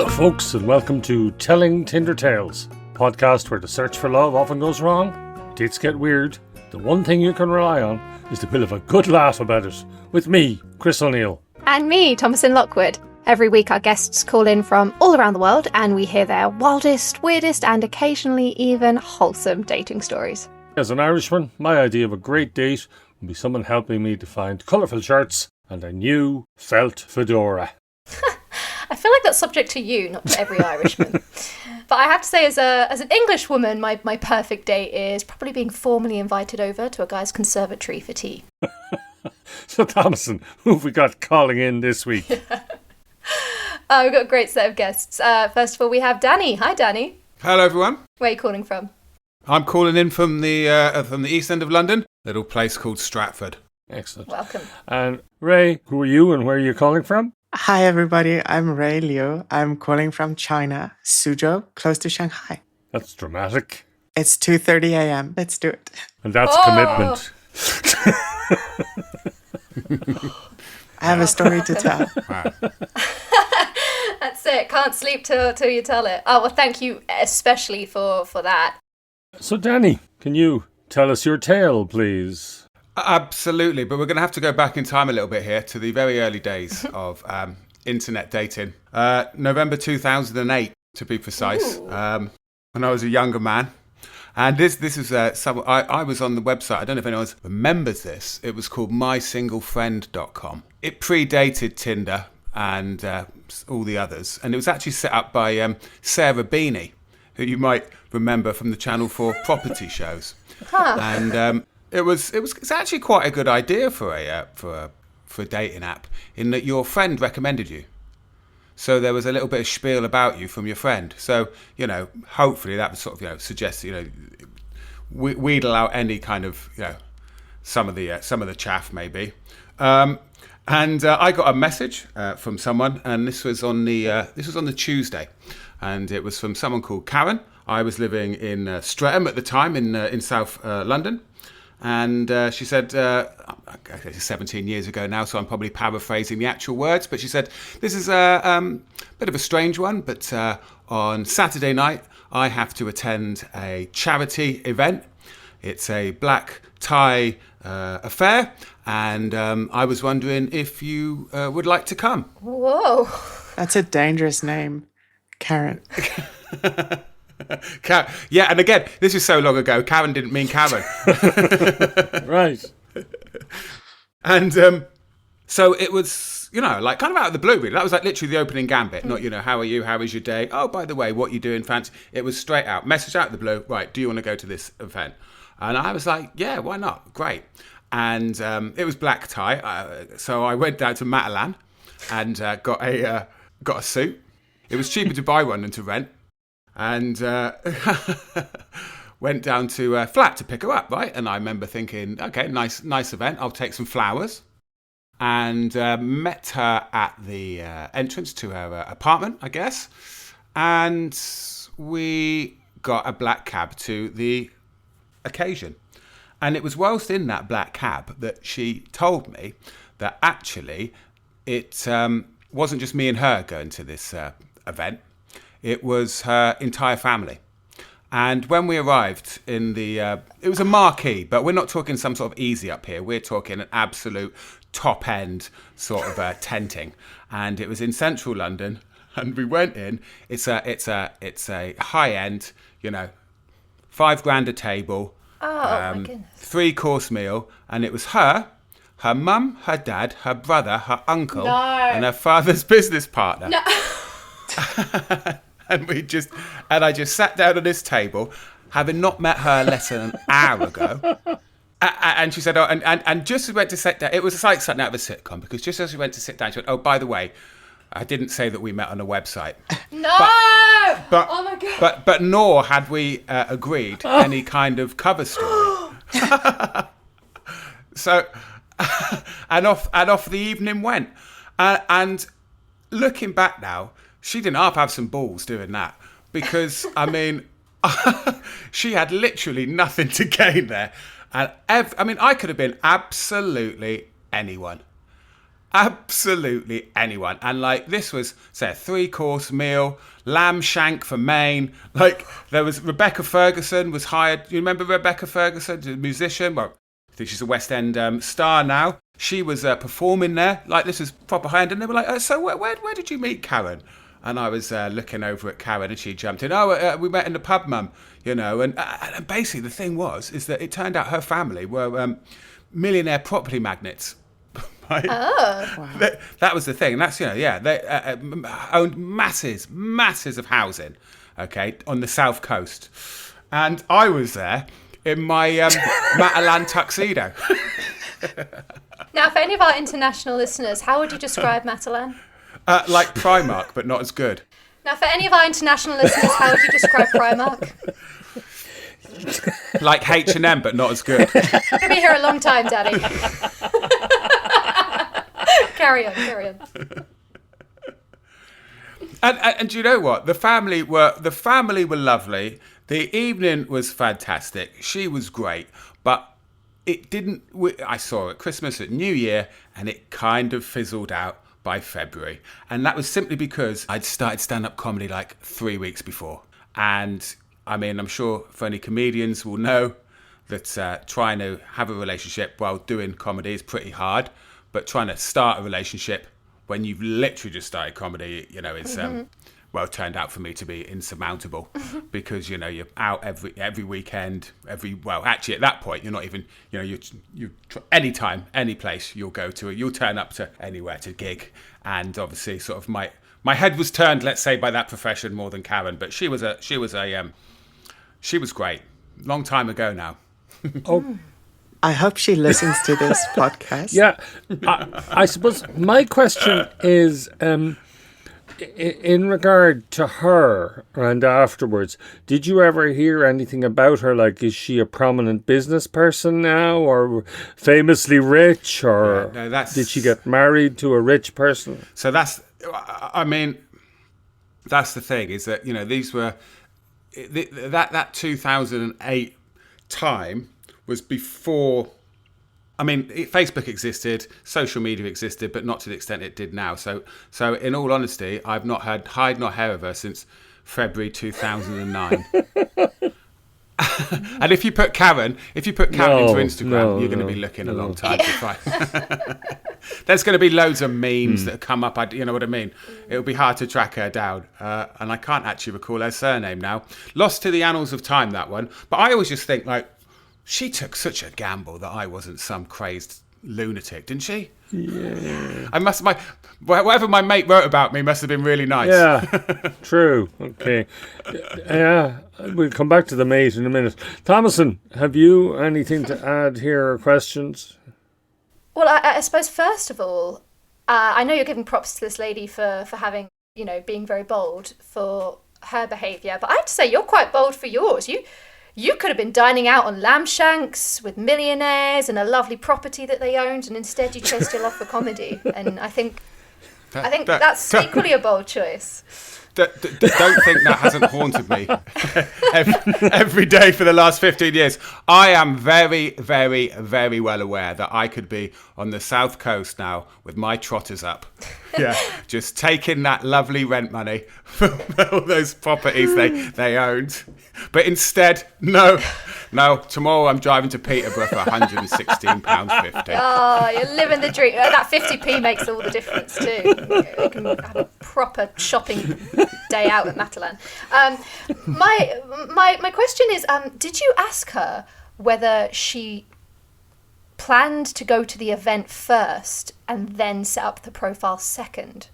Hello folks and welcome to Telling Tinder Tales, podcast where the search for love often goes wrong, dates get weird. The one thing you can rely on is the bit of a good laugh about it, with me, Chris O'Neill. And me, Thomasin Lockwood. Every week our guests call in from all around the world and we hear their wildest, weirdest and occasionally even wholesome dating stories. As an Irishman, my idea of a great date would be someone helping me to find colourful shirts and a new felt fedora. I feel like that's subject to you, not to every Irishman. But I have to say, as an English woman, my perfect date is probably being formally invited over to a guy's conservatory for tea. So, Thomasin, who have we got calling in this week? We've got a great set of guests. First of all, we have Danny. Hi, Danny. Hello, everyone. Where are you calling from? I'm calling in from the east end of London, a little place called Stratford. Excellent. Welcome. And Rae, who are you and where are you calling from? Hi everybody, I'm Rae Liu. I'm calling from China, Suzhou, close to Shanghai. That's dramatic. It's 2:30 a.m. Let's do it. And that's commitment. I have a story to tell. Wow. That's it. Can't sleep till you tell it. Oh, well, thank you especially for that. So, Danny, can you tell us your tale, please? Absolutely, but we're going to have to go back in time a little bit here to the very early days of internet dating. November 2008, to be precise, when I was a younger man. And this is I was on the website. I don't know if anyone remembers this. It was called mysinglefriend.com. It predated Tinder and all the others. And it was actually set up by Sarah Beanie, who you might remember from the Channel 4 property shows. Huh. And it's actually quite a good idea for a dating app, in that your friend recommended you. So there was a little bit of spiel about you from your friend. So, hopefully that would sort of, suggest, wheedle out any kind of, some of the chaff maybe. And I got a message from someone, and this was on the Tuesday, and it was from someone called Karen. I was living in Streatham at the time in South London. And she said, 17 years ago now, so I'm probably paraphrasing the actual words, but she said, this is a bit of a strange one, but on Saturday night, I have to attend a charity event. It's a black tie affair, and I was wondering if you would like to come. Whoa. That's a dangerous name, Karen. Yeah, and again, this is so long ago, Karen didn't mean Karen. Right. And so it was, like kind of out of the blue, really. That was like literally the opening gambit. Not, how are you? How is your day? Oh, by the way, what you doing, fancy? It was straight out. Message out of the blue. Right, do you want to go to this event? And I was like, yeah, why not? Great. And it was black tie. So I went down to Matalan and got a suit. It was cheaper to buy one than to rent. And went down to a flat to pick her up, right? And I remember thinking, okay, nice event. I'll take some flowers. And met her at the entrance to her apartment, I guess. And we got a black cab to the occasion. And it was whilst in that black cab that she told me that actually it wasn't just me and her going to this event. It was her entire family. And when we arrived it was a marquee, but we're not talking some sort of easy up here. We're talking an absolute top end sort of tenting. And it was in central London. And we went in. It's a high end, $5,000 a table. Oh, my goodness. 3-course meal. And it was her mum, her dad, her brother, her uncle, and her father's business partner. No. And I just sat down on this table, having not met her less than an hour ago. And she said, and just as we went to sit down, it was like something out of a sitcom, because just as we went to sit down, she went, oh, by the way, I didn't say that we met on a website. No! But, oh my God. But nor had we agreed any kind of cover story. So, and off the evening went. And looking back now, she didn't have some balls doing that, because, I mean, she had literally nothing to gain there. And I could have been absolutely anyone. Absolutely anyone. And like, this was, say, a 3-course meal, lamb shank for Maine. Like, there was Rebecca Ferguson was hired. You remember Rebecca Ferguson, the musician? Well, I think she's a West End star now. She was performing there. Like, this was proper high end. And they were like, so where did you meet Karen? And I was looking over at Karen, and she jumped in. We met in the pub, Mum. You know, and basically the thing is that it turned out her family were millionaire property magnates. Right? Oh, wow. That was the thing. And that's, they owned masses of housing, okay, on the south coast. And I was there in my Matalan tuxedo. Now, for any of our international listeners, how would you describe Matalan? Like Primark, but not as good. Now, for any of our international listeners, how would you describe Primark? Like H&M, but not as good. You're going to be here a long time, Daddy. Carry on. And do you know what? The family were lovely. The evening was fantastic. She was great, but it didn't. I saw her at Christmas, at New Year, and it kind of fizzled out by February. And that was simply because I'd started stand-up comedy like 3 weeks before. And I mean, I'm sure for any comedians will know that trying to have a relationship while doing comedy is pretty hard. But trying to start a relationship when you've literally just started comedy, it's turned out for me to be insurmountable because, you're out every weekend, actually at that point, you're not even, you anytime, any place you'll go to, you'll turn up to anywhere to gig. And obviously sort of my head was turned, let's say, by that profession more than Karen, but she was great. Long time ago now. Oh, I hope she listens to this podcast. yeah. I suppose my question is, in regard to her and afterwards, did you ever hear anything about her? Like, is she a prominent business person now, or famously rich, or did she get married to a rich person? So that's the thing, is that, these were, that 2008 time was before. I mean, Facebook existed, social media existed, but not to the extent it did now. So in all honesty, I've not heard hide nor hair of her since February 2009. And if you put Karen into Instagram, you're going to be looking a long time to find. There's going to be loads of memes that come up. You know what I mean? It'll be hard to track her down. And I can't actually recall her surname now. Lost to the annals of time, that one. But I always just think, like, she took such a gamble that I wasn't some crazed lunatic, didn't she? Yeah. Whatever my mate wrote about me must have been really nice. Yeah, true. Okay. Yeah, we'll come back to the mate in a minute. Thomasin, have you anything to add here or questions? Well, I suppose first of all, I know you're giving props to this lady for having, being very bold for her behaviour, but I have to say you're quite bold for yours. You could have been dining out on lamb shanks with millionaires and a lovely property that they owned, and instead you chose your love for comedy. And I think that's equally a bold choice. Don't think that hasn't haunted me every day for the last 15 years. I am very, very, very well aware that I could be on the south coast now with my trotters up. Yeah, just taking that lovely rent money from all those properties they owned. But instead, no, tomorrow I'm driving to Peterborough for £116.50. Oh, you're living the dream. That 50p makes all the difference too. You can have a proper shopping day out at Matalan. My question is, did you ask her whether she planned to go to the event first and then set up the profile second?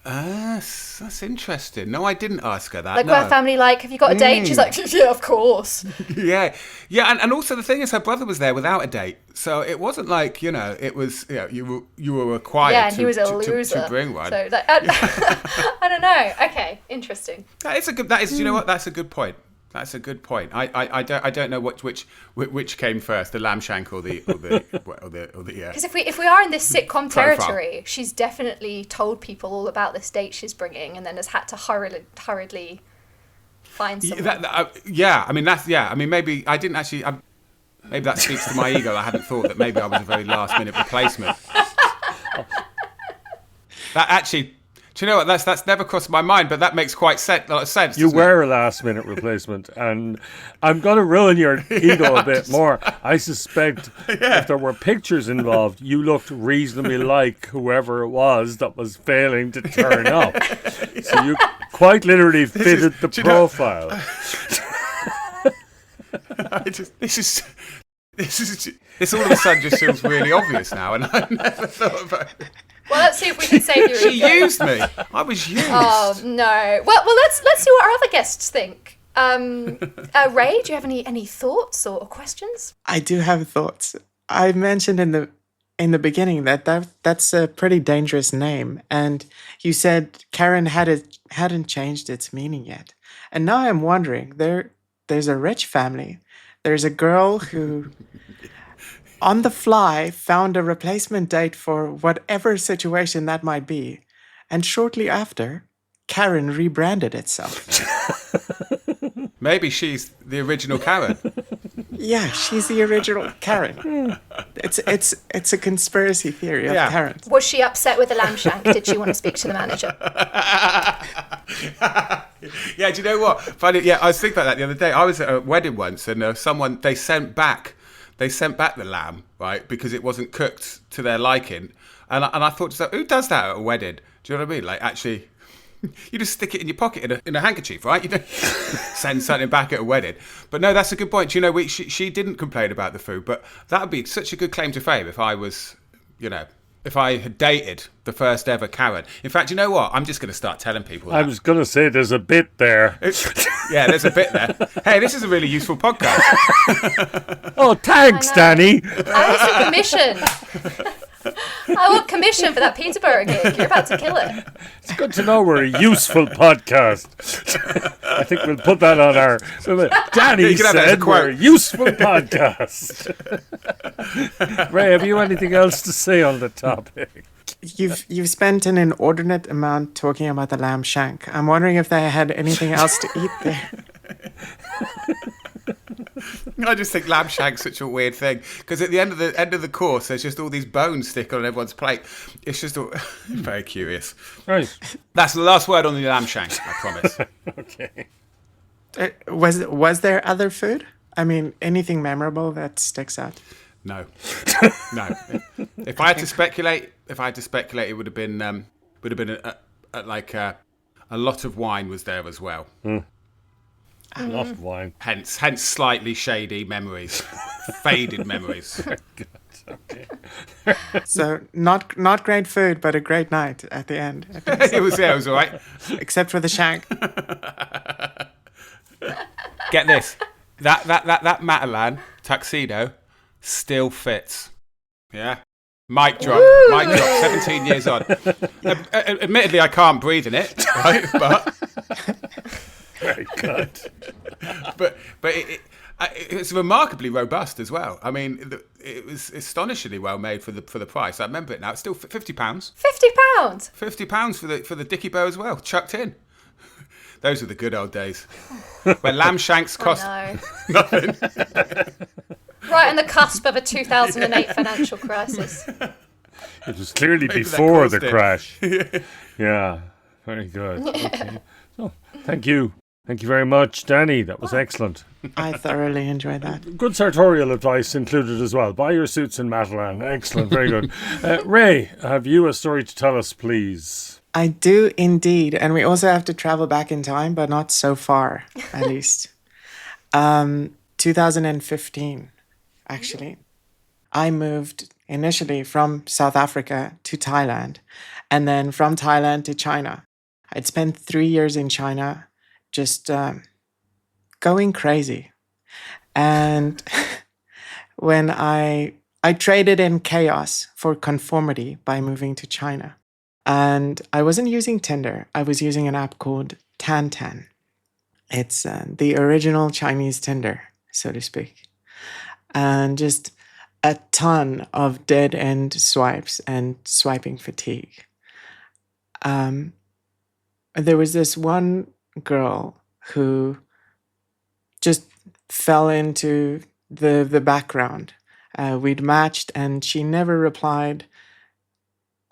That's interesting. No, I didn't ask her that. Like, her family, like, have you got a date? She's like, yeah, of course. Yeah, and also the thing is, her brother was there without a date, so it wasn't like, it was, you were required. Yeah, and he was a loser to bring one. So, like, I don't know. Okay, interesting. You know what? That's a good point. That's a good point. I don't know which came first, the lamb shank or the Because if we are in this sitcom territory, she's definitely told people all about this date she's bringing, and then has had to hurriedly find someone. Maybe I didn't actually. Maybe that speaks to my ego. I hadn't thought that maybe I was a very last minute replacement. That actually, do you know what? That's never crossed my mind, but that makes quite a lot of sense. You were a last-minute replacement, and I'm going to ruin your ego a bit more. I suspect if there were pictures involved, you looked reasonably like whoever it was that was failing to turn up. So you quite literally fitted the profile. This all of a sudden just feels really obvious now, and I never thought about it. Well, let's see if we can save you. She used me. I was used. Oh no. Well, let's see what our other guests think. Rae, do you have any thoughts or questions? I do have thoughts. I mentioned in the beginning that's a pretty dangerous name, and you said Karen hadn't changed its meaning yet. And now I'm wondering, there's a rich family. There's a girl who, on the fly, found a replacement date for whatever situation that might be. And shortly after, Karen rebranded itself. Maybe she's the original Karen. Yeah, she's the original Karen. It's a conspiracy theory of Karen. Was she upset with the lamb shank? Did she want to speak to the manager? Yeah, do you know what? Funny, yeah, I was thinking about that the other day. I was at a wedding once, and they sent back the lamb, right, because it wasn't cooked to their liking. And I thought to myself, who does that at a wedding? Do you know what I mean? Like, actually, you just stick it in your pocket in a handkerchief, right? You don't send something back at a wedding. But no, that's a good point. You know, she didn't complain about the food, but that would be such a good claim to fame if I was, if I had dated the first ever Karen. In fact, you know what? I'm just going to start telling people that. I was going to say there's a bit there. Yeah, there's a bit there. Hey, this is a really useful podcast. Oh, thanks, Danny. I was a commission. I want commission for that Peterborough gig. You're about to kill it. It's good to know we're a useful podcast. I think we'll put that on our... Danny said we're a useful podcast. Rae, have you anything else to say on the topic? You've spent an inordinate amount talking about the lamb shank. I'm wondering if they had anything else to eat there. I just think lamb shank's such a weird thing, because at the end of the course, there's just all these bones sticking on everyone's plate. It's just very curious. Right. That's the last word on the lamb shank, I promise. Okay. Was there other food? I mean, anything memorable that sticks out? No. If I had to speculate, it would have been a lot of wine was there as well. A lot of wine. Hence slightly shady memories, faded memories. Good. Okay. So not great food, but a great night at the end. It was all right. Except for the shank. Get this, that Matalan tuxedo still fits. Yeah. Mic drop. 17 years on. Admittedly, I can't breathe in it, right? But Very good. but it's remarkably robust as well. I mean, it was astonishingly well made for the price. I remember it now. It's still £50. £50? £50 for the dicky bow as well, chucked in. Those were the good old days when lamb shanks cost nothing. Right on the cusp of a 2008 financial crisis. It was clearly before the crash. Yeah, very good. Okay. So, thank you. Thank you very much, Danny. That was excellent. I thoroughly enjoyed that. Good sartorial advice included as well. Buy your suits in Matalan. Excellent. Very good. Rae, have you a story to tell us, please? I do indeed. And we also have to travel back in time, but not so far, at least. 2015, actually. I moved initially from South Africa to Thailand, and then from Thailand to China. I'd spent 3 years in China, just going crazy. And when I traded in chaos for conformity by moving to China. And I wasn't using Tinder. I was using an app called Tantan. It's the original Chinese Tinder, so to speak. And just a ton of dead-end swipes and swiping fatigue. There was this one girl who just fell into the background. We'd matched and she never replied.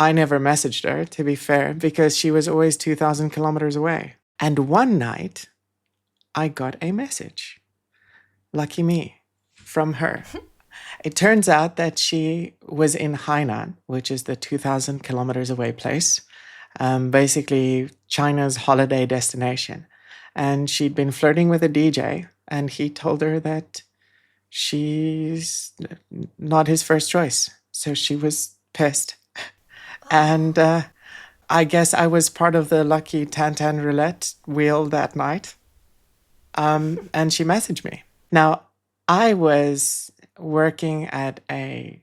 I never messaged her, to be fair, because she was always 2,000 kilometers away. And one night, I got a message. Lucky me, from her. It turns out that she was in Hainan, which is the 2,000 kilometers away place, basically China's holiday destination. And she'd been flirting with a DJ, and he told her that she's not his first choice. So she was pissed. And I guess I was part of the lucky Tantan roulette wheel that night. And she messaged me. Now, I was working at a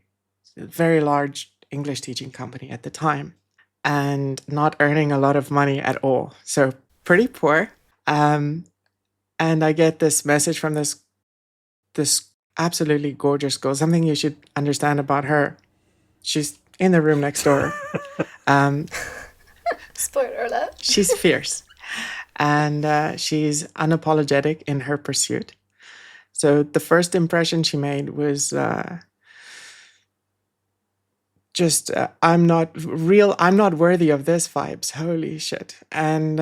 very large English teaching company at the time and not earning a lot of money at all. So pretty poor. And I get this message from this absolutely gorgeous girl. Something you should understand about her. She's in the room next door. Spoiler alert. She's fierce. And she's unapologetic in her pursuit. So the first impression she made was just, I'm not worthy of this vibes. Holy shit. And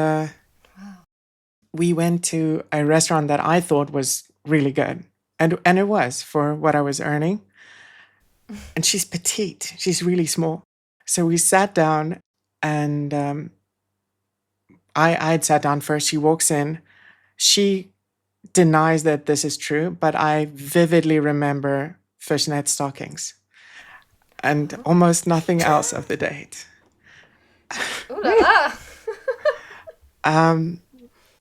we went to a restaurant that I thought was really good. And it was for what I was earning. And she's petite. She's really small. So we sat down and I had sat down first. She walks in. She denies that this is true, but I vividly remember fishnet stockings and almost nothing else of the date. Ooh la la.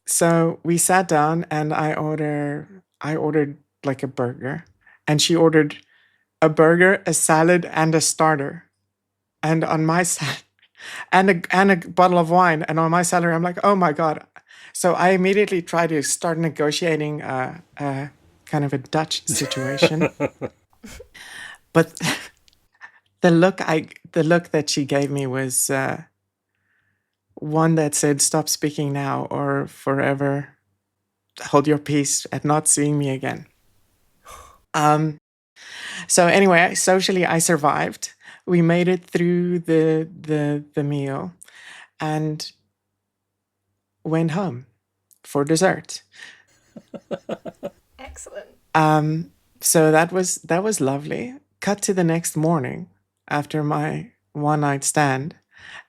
So we sat down and I ordered like a burger, and she ordered a burger, a salad, and a starter. And on my side, and a bottle of wine. And on my salary, I'm like, oh my God. So I immediately try to start negotiating a kind of a Dutch situation. But the look that she gave me was one that said, stop speaking now or forever hold your peace at not seeing me again. So anyway, socially, I survived. We made it through the meal and went home for dessert. Excellent. So that was lovely. Cut to the next morning after my one night stand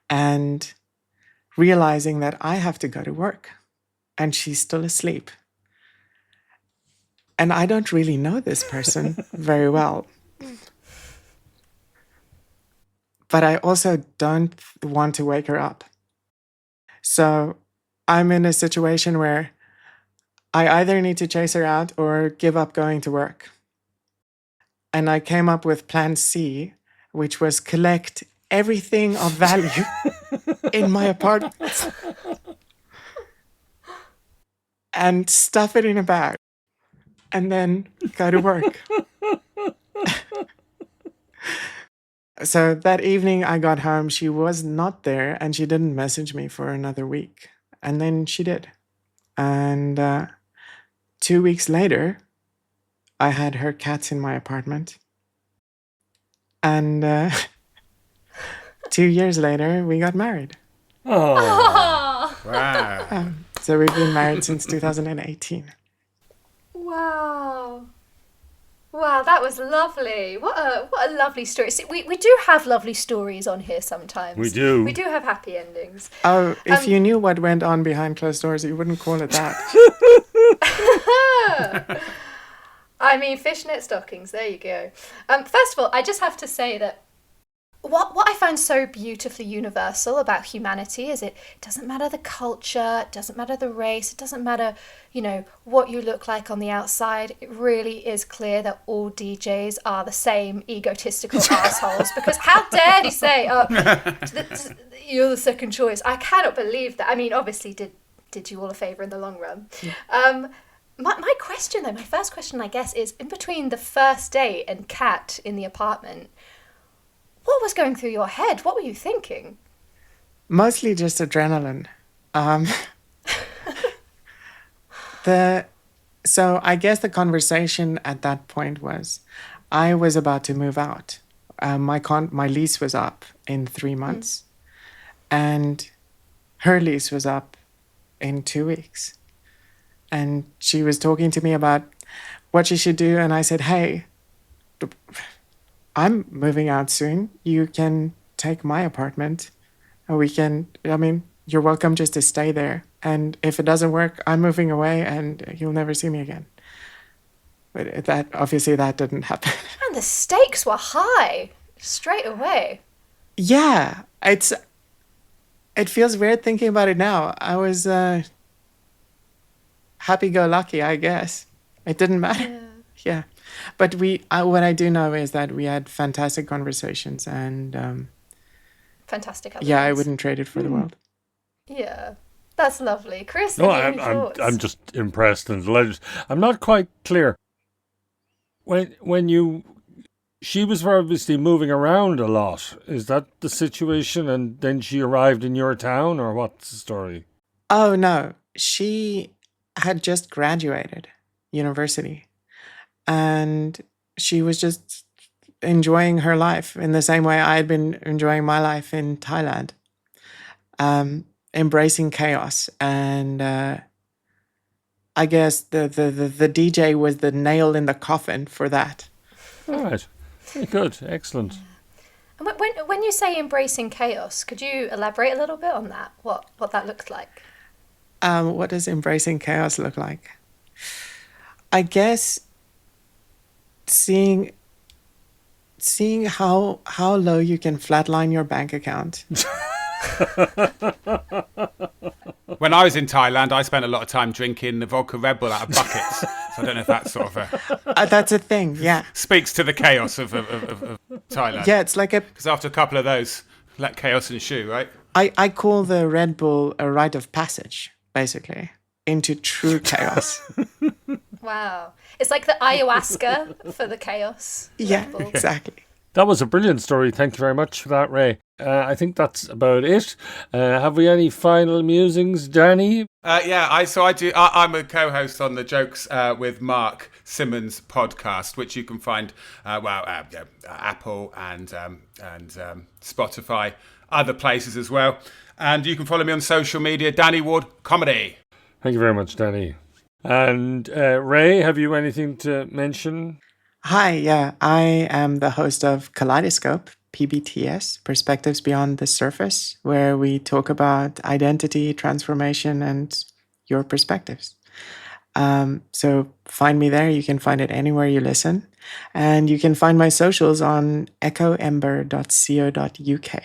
and realizing that I have to go to work and she's still asleep. And I don't really know this person very well. But I also don't want to wake her up. So I'm in a situation where I either need to chase her out or give up going to work. And I came up with plan C, which was collect everything of value in my apartment and stuff it in a bag and then go to work. So that evening I got home, she was not there and she didn't message me for another week. And then she did. And 2 weeks later, I had her cats in my apartment. And 2 years later, we got married. Oh, Wow. So we've been married since 2018. Wow. Wow, that was lovely. What a lovely story. See, we do have lovely stories on here sometimes. we do. We do have happy endings. Oh, if you knew what went on behind closed doors, you wouldn't call it that. I mean, fishnet stockings, there you go. First of all, I just have to say that what I find so beautifully universal about humanity is it doesn't matter the culture, it doesn't matter the race, it doesn't matter, what you look like on the outside. It really is clear that all DJs are the same egotistical assholes, because how dare he say, you're the second choice. I cannot believe that. I mean, obviously did you all a favour in the long run. Yeah. My question though, my first question I guess is, in between the first date and Kat in the apartment, what was going through your head? What were you thinking? Mostly just adrenaline. So I guess the conversation at that point was, I was about to move out my lease was up in 3 months, and her lease was up in 2 weeks. And she was talking to me about what she should do, and I said, hey, I'm moving out soon. You can take my apartment. You're welcome just to stay there. And if it doesn't work, I'm moving away and you'll never see me again. But that didn't happen. And the stakes were high straight away. Yeah, it feels weird thinking about it now. I was happy-go-lucky, I guess. It didn't matter. Yeah. But what I do know is that we had fantastic conversations and... fantastic. Yeah, I wouldn't trade it for the world. Yeah, that's lovely. Chris, No, any thoughts? I'm just impressed and delighted. I'm not quite clear. She was obviously moving around a lot. Is that the situation? And then she arrived in your town, or what's the story? Oh, no. She had just graduated university. And she was just enjoying her life in the same way I had been enjoying my life in Thailand. Embracing chaos. And I guess the DJ was the nail in the coffin for that. All right. Very good. Excellent. And when you say embracing chaos, could you elaborate a little bit on that? What that looks like? What does embracing chaos look like? I guess seeing how low you can flatline your bank account. When I was in Thailand, I spent a lot of time drinking the vodka Red Bull out of buckets. So I don't know if that's sort of that's a thing, yeah. speaks to the chaos of Thailand. Yeah, it's like because after a couple of those, let chaos ensue, right? I call the Red Bull a rite of passage, basically, into true chaos. Wow. It's like the ayahuasca for the chaos. Yeah, Red Bull. exactly. That was a brilliant story. Thank you very much for that, Rae. I think that's about it. Have we any final musings, Danny? I'm a co-host on the Jokes with Mark Simmons podcast, which you can find Apple and Spotify, other places as well. And you can follow me on social media, Danny Ward Comedy. Thank you very much, Danny. And Rae, have you anything to mention? Hi, yeah, I am the host of Kaleidoscope PBTS, Perspectives Beyond the Surface, where we talk about identity, transformation, and your perspectives. So find me there. You can find it anywhere you listen. And you can find my socials on echoember.co.uk.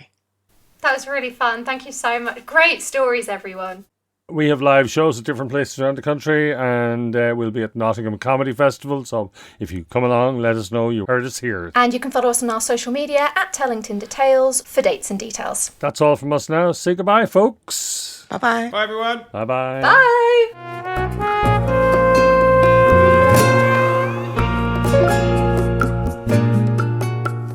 That was really fun. Thank you so much. Great stories, everyone. We have live shows at different places around the country, and we'll be at Nottingham Comedy Festival. So if you come along, let us know you heard us here. And you can follow us on our social media at Telling Tinder Tales for dates and details. That's all from us now. Say goodbye, folks. Bye-bye. Bye, everyone. Bye-bye. Bye.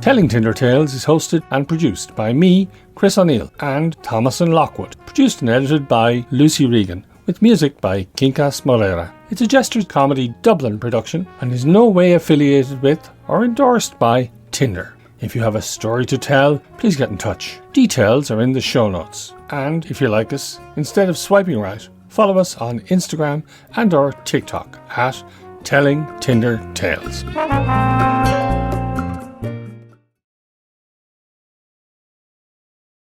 Telling Tinder Tales is hosted and produced by me, Chris O'Neill, and Thomasin Lockwood. Produced and edited by Lucy Regan, with music by Kinkas Moreira. It's a Jester's Comedy Dublin production and is no way affiliated with or endorsed by Tinder. If you have a story to tell, please get in touch. Details are in the show notes. And if you like us, instead of swiping right, follow us on Instagram and or TikTok at Telling Tinder Tales.